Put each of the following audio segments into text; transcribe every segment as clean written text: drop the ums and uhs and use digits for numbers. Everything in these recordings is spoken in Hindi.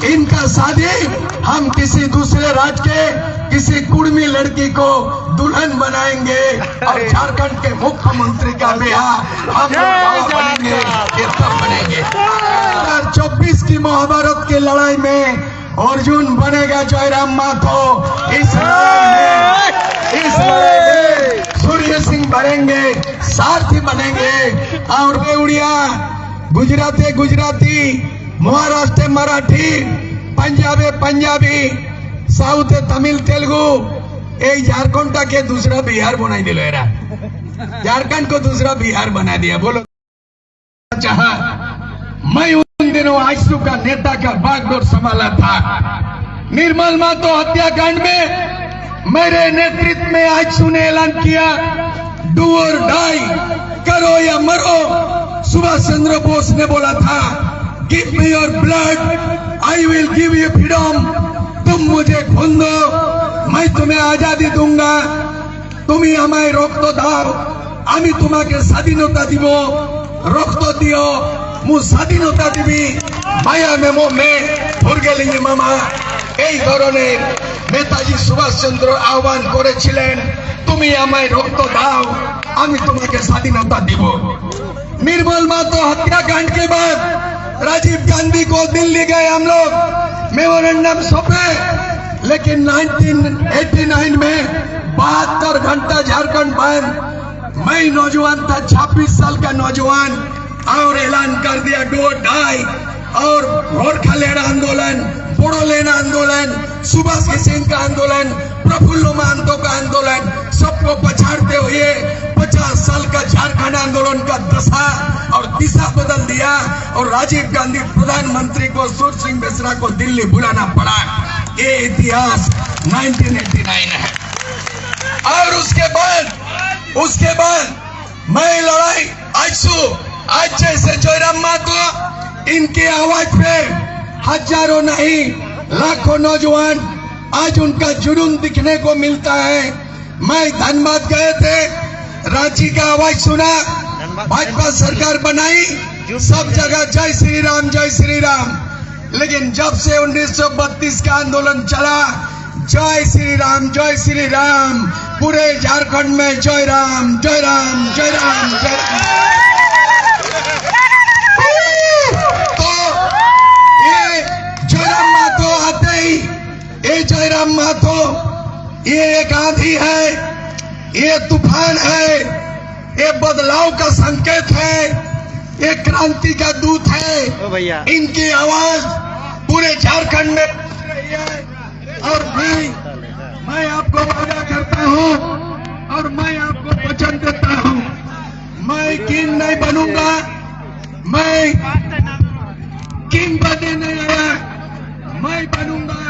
इनका शादी हम किसी दूसरे राज्य के किसी कुड़मी लड़की को दुल्हन बनाएंगे और झारखंड के मुख्यमंत्री का ब्याह हम लोग बनेंगे, ये सब बनेंगे। 2024 की महाभारत की लड़ाई में अर्जुन बनेगा जयराम माथो। इस लड़ाई में सूर्य सिंह बनेंगे, सारथी बनेंगे। और बेउड़िया गुजराती, महाराष्ट्र मराठी, पंजाबी, साउथ तमिल तेलुगु, एक झारखंड का के दूसरा बिहार बना दिलो। झारखंड को दूसरा बिहार बना दिया। बोलो चाहा मैं उन दिनों आजसू का नेता का बागडोर संभाला था। निर्मल महतो हत्याकांड में मेरे नेतृत्व में आजसू ने ऐलान किया, डू और डाई, करो या मरो। सुभाष चंद्र बोस ने बोला था, give me your blood, I will give you freedom. तुम मुझे खून दो, मैं तुम्हें आजादी दूंगा। तुम्ही हमें रक्त दाओ, आमी तुम्हाके स्वाधीनता দিব। रक्त दियो, मु स्वाधीनता दिबी। माया मेमो में भुरगेलिंगे मामा। এই ধরনের নেতাজি সুভাষচন্দ্র আহ্বান করেছিলেন, তুমি আমায় রক্ত দাও, আমি তোমাকে স্বাধীনতা দিব। निर्मल महतो हत्याकांड के बाद राजीव गांधी को दिल्ली गए हम लोग, मेमोरेंडम सौंपे। लेकिन 1989 में 72 घंटा झारखंड बंद। मैं नौजवान था, 26 साल का नौजवान, और ऐलान कर दिया डू डाई। और गोरखालैंड आंदोलन, बोडोलैंड आंदोलन, सुभाष सिंह का आंदोलन, प्रफुल्ल महतो का आंदोलन, सबको पछाड़ते हुए 50 साल का झारखंड आंदोलन का दशा और दिशा बदल दिया। और राजीव गांधी प्रधानमंत्री को सूर्य सिंह मिश्रा को दिल्ली बुलाना पड़ा। ये इतिहास 1989 है। और उसके बाद मैं लड़ाई आज जैसे जयराम महतो, इनकी आवाज पे हजारों नहीं लाखों नौजवान आज उनका जुनून दिखने को मिलता है। मैं धनबाद गए थे, रांची का आवाज सुना, भाजपा सरकार बनाई, सब जगह जय श्री राम जय श्री राम। लेकिन जब से 1932 का आंदोलन चला, जय श्री राम जय श्री राम, पूरे झारखंड में जय राम जय राम जय राम जय राम। तो ये जयराम महतो आते ही, ये जयराम महतो ये एक आंधी है, ये तूफान है, ये बदलाव का संकेत है, ये क्रांति का दूत है। इनकी आवाज पूरे झारखंड में पहुंच रही है। और मैं आपको वादा करता हूं और मैं आपको वचन देता हूं, मैं किंग नहीं बनूंगा, मैं किंग बनने नहीं आया, मैं बनूंगा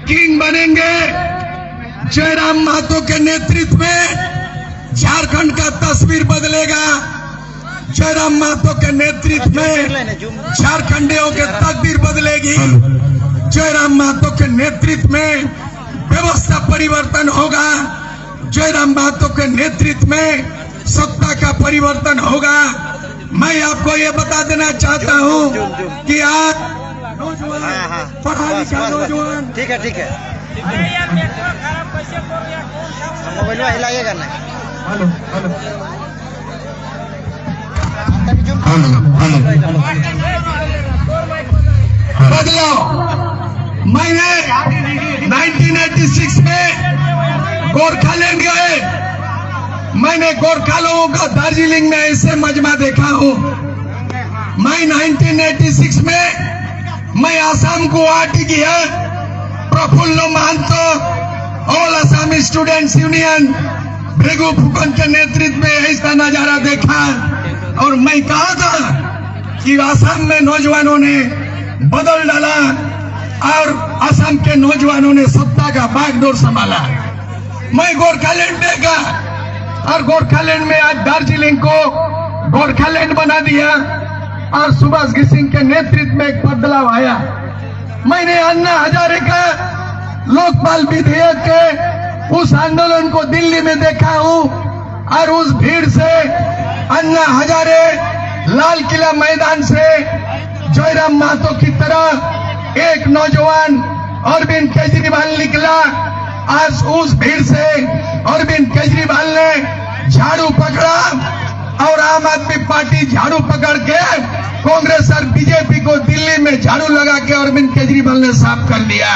किंग बनेंगे। जयराम महतो के नेतृत्व में झारखंड का तस्वीर बदलेगा। जयराम महतो के नेतृत्व में झारखंडियों के तकदीर बदलेगी। जयराम महतो के नेतृत्व में व्यवस्था परिवर्तन होगा। जयराम महतो के नेतृत्व में सत्ता का परिवर्तन होगा। मैं आपको ये बता देना चाहता हूँ कि आज नौजवान, पढ़ा लिखा नौजवान, ठीक है मोबाइल हिलाइएगा ना। बदलाव मैंने 1986 में गोरखालैंड गए, मैंने गोरखा लोगों का दार्जिलिंग में ऐसे मजमा देखा हूं। मैं 1986 में मैं आसाम गुवाहाटी गया, प्रफुल्ल महतो, ऑल आसामी स्टूडेंट्स यूनियन, भृगु फुकन के नेतृत्व में ऐसा नजारा देखा। और मैं कहा था कि आसाम में नौजवानों ने बदल डाला और असम के नौजवानों ने सत्ता का बागडोर संभाला। मैं गोरखालैंड देखा और गोरखालैंड में आज दार्जिलिंग को गोरखालैंड बना दिया और सुभाष सिंह के नेतृत्व में एक बदलाव आया। मैंने अन्ना हजारे का लोकपाल विधेयक के उस आंदोलन को दिल्ली में देखा हूं और उस भीड़ से अन्ना हजारे लाल किला मैदान से जयराम महतो की तरह एक नौजवान अरविंद केजरीवाल निकला। आज उस भीड़ से अरविंद केजरीवाल ने झाड़ू पकड़ा और आम आदमी पार्टी झाड़ू पकड़ के कांग्रेस और बीजेपी को दिल्ली में झाड़ू लगा के अरविंद केजरीवाल ने साफ कर दिया।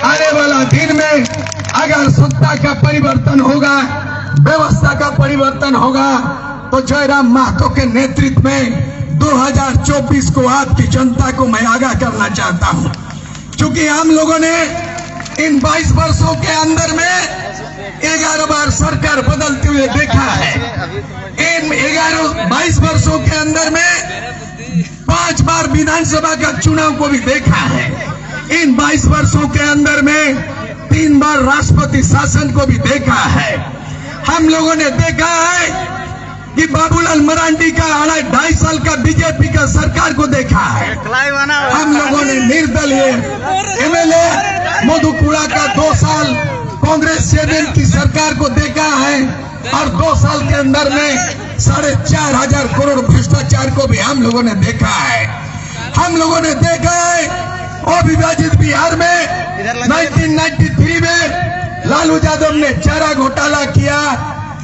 आने वाला दिन में अगर सत्ता का परिवर्तन होगा, व्यवस्था का परिवर्तन होगा, तो जयराम महतो के नेतृत्व में 2024 को आपकी जनता को मैं आगाह करना चाहता हूं। क्योंकि हम लोगों ने इन 22 वर्षों के अंदर में 11 बार सरकार बदलते हुए देखा है। इन 22 वर्षों के अंदर में 5 बार विधानसभा का चुनाव को भी देखा है। इन 22 वर्षों के अंदर में 3 बार राष्ट्रपति शासन को भी देखा है। हम लोगों ने देखा है कि बाबूलाल मरांडी का 2.5 साल का बीजेपी का सरकार को देखा है। हम लोगों ने निर्दलीय एमएलए मधुपुरा का 2 साल कांग्रेस 7 की सरकार को देखा है और 2 साल के अंदर में 4,500 करोड़ भ्रष्टाचार को भी हम लोगों ने देखा है। हम लोगों ने देखा है अविभाजित बिहार में 1993 में लालू यादव ने चारा घोटाला किया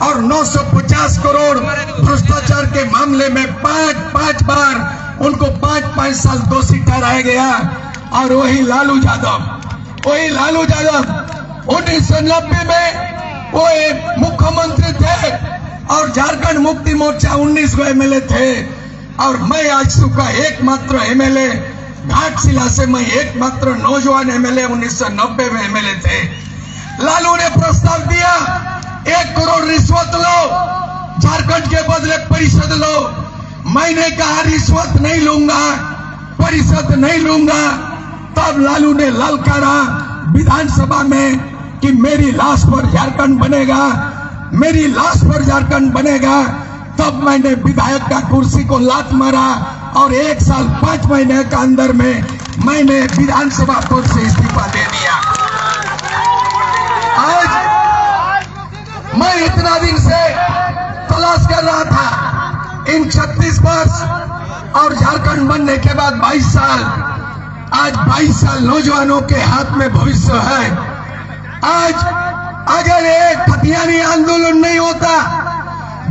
और 950 करोड़ भ्रष्टाचार के मामले में 5 बार उनको 5 साल दोषी ठहराया गया। और वही लालू यादव 1990 में वो मुख्यमंत्री थे और झारखंड मुक्ति मोर्चा 19 को एमएलए थे और मैं आज का एकमात्र एमएलए घाटशिला से, मैं एकमात्र नौजवान एमएलए 1990 में एमएलए थे। लालू ने प्रस्ताव दिया 1 करोड़ रिश्वत लो, झारखंड के बदले परिषद लो। मैंने कहा रिश्वत नहीं लूंगा, परिषद नहीं लूंगा। तब लालू ने ललकारा विधानसभा में कि मेरी लाश पर झारखंड बनेगा, मेरी लाश पर झारखंड बनेगा। तब मैंने विधायक का कुर्सी को लात मारा और 1 साल 5 महीने के अंदर में मैंने विधानसभा पद से इस्तीफा दे दिया। आज मैं इतना दिन से तलाश कर रहा था इन 36 वर्ष और झारखंड बनने के बाद 22 साल, आज 22 साल नौजवानों के हाथ में भविष्य है। आज अगर एक खतियानी आंदोलन नहीं होता,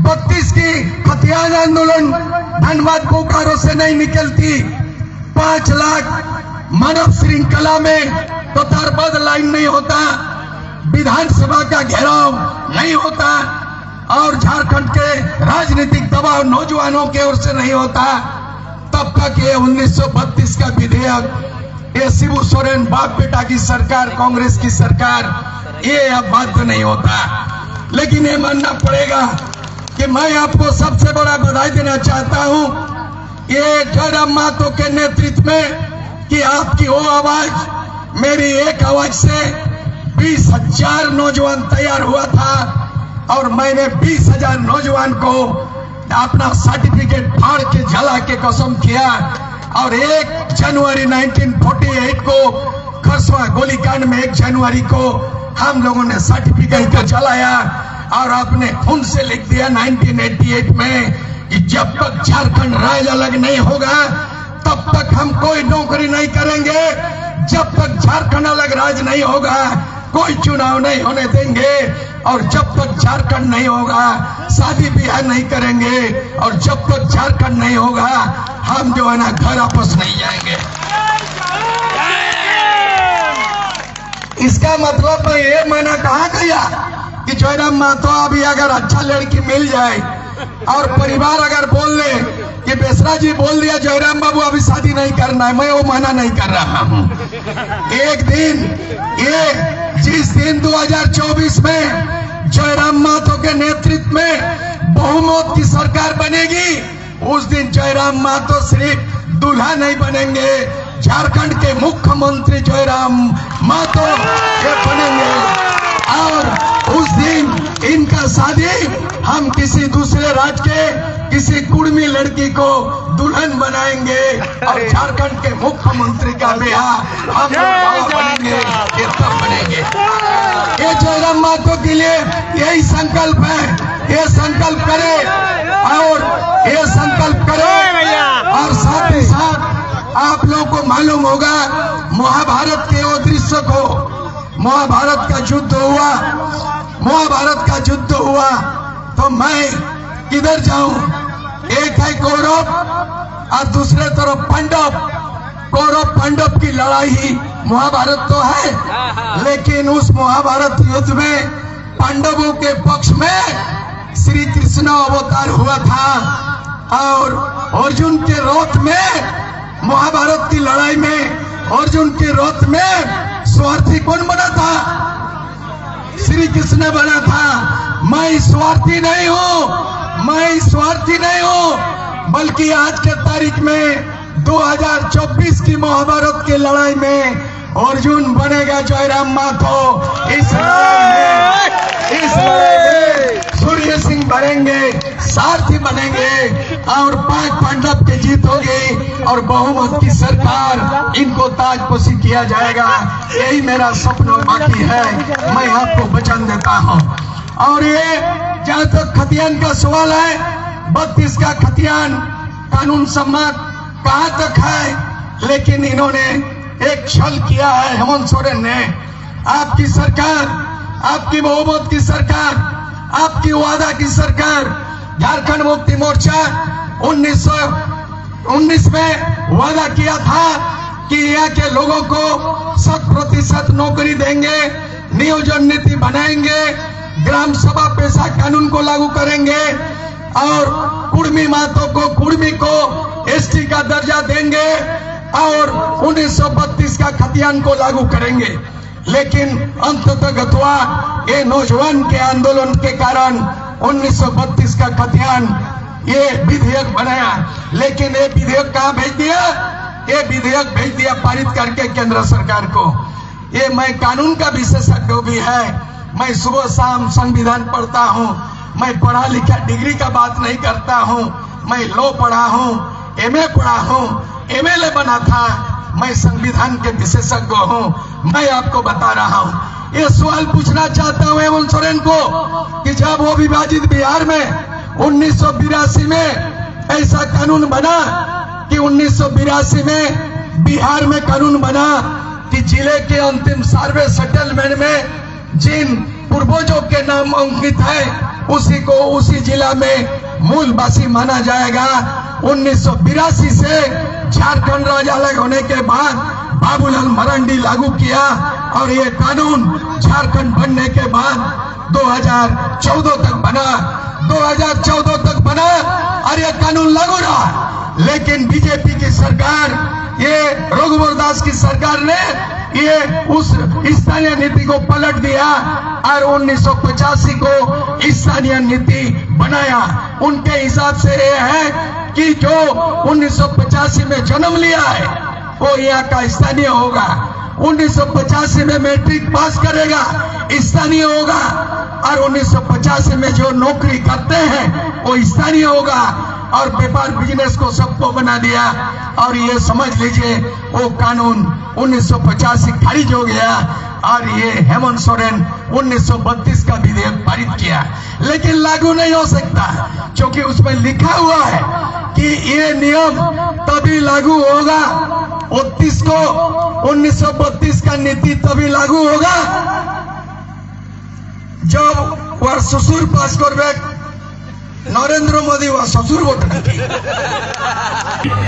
32 की खतियान आंदोलन धनबाद बोकारो से नहीं निकलती, 5 लाख मानव श्रृंखला में तो तरबद लाइन नहीं होता, विधानसभा का घेराव नहीं होता और झारखंड के राजनीतिक दबाव नौजवानों की ओर से नहीं होता, तब तक ये 1932 का विधेयक, ये शिबू सोरेन बाप बेटा की सरकार, कांग्रेस की सरकार, ये अब बाध्य नहीं होता। लेकिन ये मानना पड़ेगा कि मैं आपको सबसे बड़ा बधाई देना चाहता हूं ये जयराम महतो के नेतृत्व में कि आपकी वो आवाज, मेरी एक आवाज से 20,000 नौजवान तैयार हुआ था और मैंने 20,000 नौजवान को अपना सर्टिफिकेट फाड़ के जला के कसम किया और 1 जनवरी 1948 को खरसवा गोलीकांड में 1 जनवरी को हम लोगों ने सर्टिफिकेट को जलाया और अपने खून से लिख दिया 1988 में कि जब तक झारखंड राज्य अलग नहीं होगा तब तक हम कोई नौकरी नहीं करेंगे, जब तक झारखंड अलग राज्य नहीं होगा कोई चुनाव नहीं होने देंगे और जब तक झारखंड नहीं होगा शादी ब्याह नहीं करेंगे और जब तक झारखंड नहीं होगा हम जो है ना घर वापस नहीं जाएंगे। इसका मतलब मैं ये मैंने कहा गया कि जयराम महतो अभी अगर अच्छा लड़की मिल जाए और परिवार अगर बोल ले कि बेसरा जी बोल दिया जयराम बाबू अभी शादी नहीं करना है, मैं वो मना नहीं कर रहा हूं। एक दिन ये जिस दिन 2024 में जयराम महतो के नेतृत्व में बहुमत की सरकार बनेगी, उस दिन जयराम महतो सिर्फ दूल्हा नहीं बनेंगे, झारखंड के मुख्यमंत्री जयराम महतो ये बनेंगे और उस दिन इनका शादी हम किसी दूसरे राज्य के किसी कुर्मी लड़की को दुल्हन बनाएंगे और झारखंड के मुख्यमंत्री का ब्याह हम लोग बनेंगे, ये तब बनेंगे। ये जयराम महतो के लिए यही संकल्प है, ये संकल्प करे और ये संकल्प करें। और साथ ही साथ आप लोगों को मालूम होगा महाभारत के वो दृश्य को, महाभारत का युद्ध हुआ, महाभारत का युद्ध हुआ तो मैं किधर जाऊं? एक है कौरव और दूसरे तरफ पांडव। कौरव पांडव की लड़ाई महाभारत तो है, लेकिन उस महाभारत युद्ध में पांडवों के पक्ष में श्री कृष्ण अवतार हुआ था। और अर्जुन के रथ में, महाभारत की लड़ाई में अर्जुन के रथ में स्वार्थी कौन बना था? श्री कृष्ण बना था। मैं स्वार्थी नहीं हूं, मैं स्वार्थी नहीं हूं, बल्कि आज के तारीख में 2024 की महाभारत की लड़ाई में अर्जुन बनेगा जयराम माथो। इस लड़ाई में सूर्य सिंह बनेंगे, सारथी बनेंगे और 5 पांडव की जीत होगी और बहुमत की सरकार, इनको ताजपोशी किया जाएगा। यही मेरा सपना बाकी है, मैं आपको वचन देता हूं। और ये जहां तक खतियान का सवाल है, 32 का खतियान कानून सम्मत कहां तक है, लेकिन इन्होंने एक छल किया है। हेमंत सोरेन ने, आपकी सरकार, आपकी बहुमत की सरकार, आपकी वादा की सरकार, झारखंड मुक्ति मोर्चा 1919 में वादा किया था कि यहाँ के लोगों को 100% नौकरी देंगे, नियोजन नीति बनाएंगे, ग्राम सभा पेशा कानून को लागू करेंगे और कुर्मी मातों को, कुर्मी को एसटी का दर्जा देंगे और 1932 का खतियान को लागू करेंगे। लेकिन अंततः गतवा ये नौजवान के आंदोलन के कारण 1932 का खतियान, ये विधेयक बनाया। लेकिन ये विधेयक कहां भेज दिया? ये विधेयक भेज दिया पारित करके केंद्र सरकार को। ये मैं कानून का विशेषज्ञ भी है, मैं सुबह शाम संविधान पढ़ता हूं, मैं पढ़ा लिखा डिग्री का बात नहीं करता हूं, मैं लॉ पढ़ा हूं, एमए पढ़ा हूं, एमएलए बना था, मैं संविधान के विशेषज्ञ हूं। मैं आपको बता रहा हूं, ये सवाल पूछना चाहता हूं हेमंत सोरेन को कि जब वो विभाजित बिहार में 1982 में ऐसा कानून बना कि 1982 में बिहार में कानून बना कि जिले के अंतिम सर्वे सेटलमेंट में जिन पूर्वजों के नाम अंकित है उसी को उसी जिला में मूलवासी माना जाएगा। 1982 से झारखंड राज्य अलग होने के बाद बाबूलाल मरांडी लागू किया और ये कानून झारखंड बनने के बाद 2014 तक बना, 2014 तक बना और ये कानून लागू रहा। लेकिन बीजेपी की सरकार, ये रघुवर दास की सरकार ने ये उस स्थानीय नीति को पलट दिया और 1985 को स्थानीय नीति बनाया। उनके हिसाब से ये है कि जो 1985 में जन्म लिया है वो यहाँ का स्थानीय होगा, 1985 में मैट्रिक पास करेगा स्थानीय होगा और 1985 में जो नौकरी करते हैं वो स्थानीय होगा। और व्यापार बिजनेस को सबको बना दिया और ये समझ लीजिए वो कानून 1985 खारिज हो गया और ये हेमंत सोरेन 1932 का विधेयक पारित किया। लेकिन लागू नहीं हो सकता क्योंकि उसमें लिखा हुआ है कि ये नियम तभी लागू होगा 29 को 1932 का नीति तभी लागू होगा जब वह ससुर पास कर नरेंद्र मोदी वह ससुर वोट नहीं